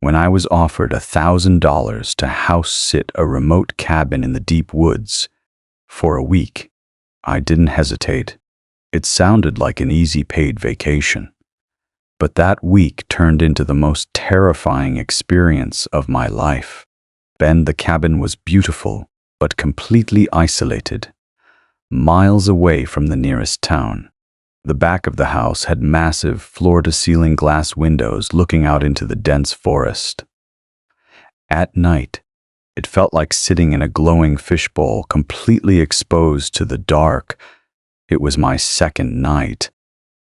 When I was offered $1,000 to house-sit a remote cabin in the deep woods for a week, I didn't hesitate. It sounded like an easy paid vacation. But that week turned into the most terrifying experience of my life. The cabin was beautiful, but completely isolated, miles away from the nearest town. The back of the house had massive floor-to-ceiling glass windows looking out into the dense forest. At night, it felt like sitting in a glowing fishbowl, completely exposed to the dark. It was my second night.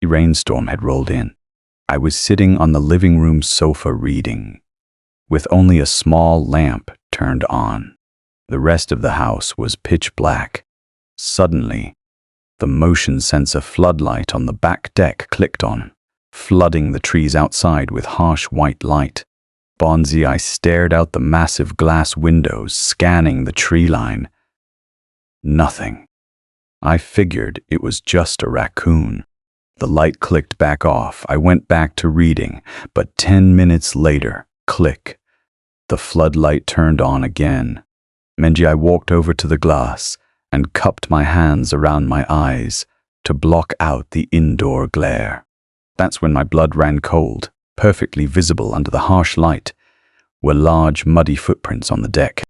A rainstorm had rolled in. I was sitting on the living room sofa reading, with only a small lamp turned on. The rest of the house was pitch black. Suddenly, the motion sensor floodlight on the back deck clicked on, flooding the trees outside with harsh white light. I stared out the massive glass windows, scanning the tree line. Nothing. I figured it was just a raccoon. The light clicked back off. I went back to reading, but 10 minutes later, click, the floodlight turned on again. I walked over to the glass and cupped my hands around my eyes to block out the indoor glare. That's when my blood ran cold. Perfectly visible under the harsh light were large muddy footprints on the deck,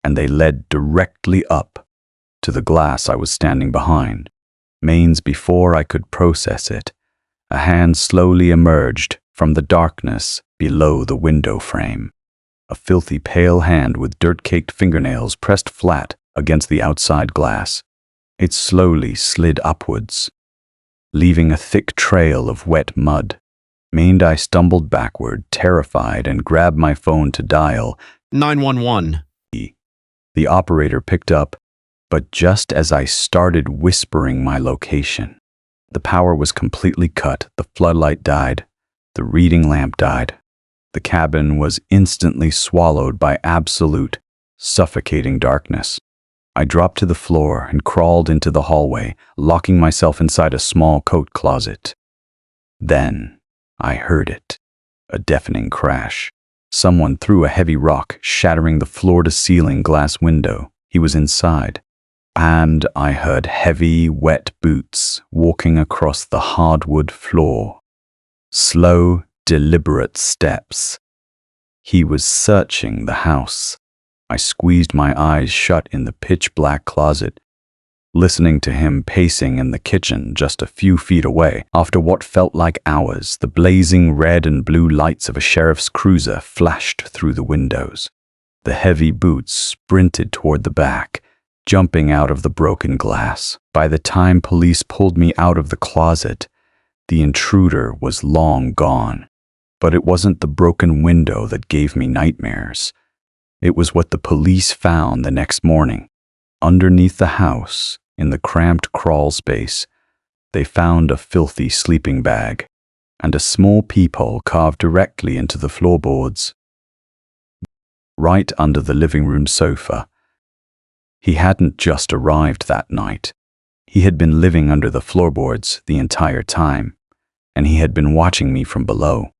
and they led directly up to the glass I was standing behind. Before I could process it, a hand slowly emerged from the darkness below the window frame. A filthy pale hand with dirt-caked fingernails pressed flat against the outside glass. It slowly slid upwards, leaving a thick trail of wet mud. I stumbled backward, terrified, and grabbed my phone to dial 911. The operator picked up, but just as I started whispering my location, the power was completely cut, the floodlight died, the reading lamp died. The cabin was instantly swallowed by absolute, suffocating darkness. I dropped to the floor and crawled into the hallway, locking myself inside a small coat closet. Then I heard it, a deafening crash. Someone threw a heavy rock, shattering the floor-to-ceiling glass window. He was inside. And I heard heavy, wet boots walking across the hardwood floor. Slow, deliberate steps. He was searching the house. I squeezed my eyes shut in the pitch-black closet, listening to him pacing in the kitchen just a few feet away. After what felt like hours, the blazing red and blue lights of a sheriff's cruiser flashed through the windows. The heavy boots sprinted toward the back, jumping out of the broken glass. By the time police pulled me out of the closet, the intruder was long gone. But it wasn't the broken window that gave me nightmares. It was what the police found the next morning. Underneath the house, in the cramped crawl space, they found a filthy sleeping bag and a small peephole carved directly into the floorboards. Right under the living room sofa. He hadn't just arrived that night. He had been living under the floorboards the entire time, and he had been watching me from below.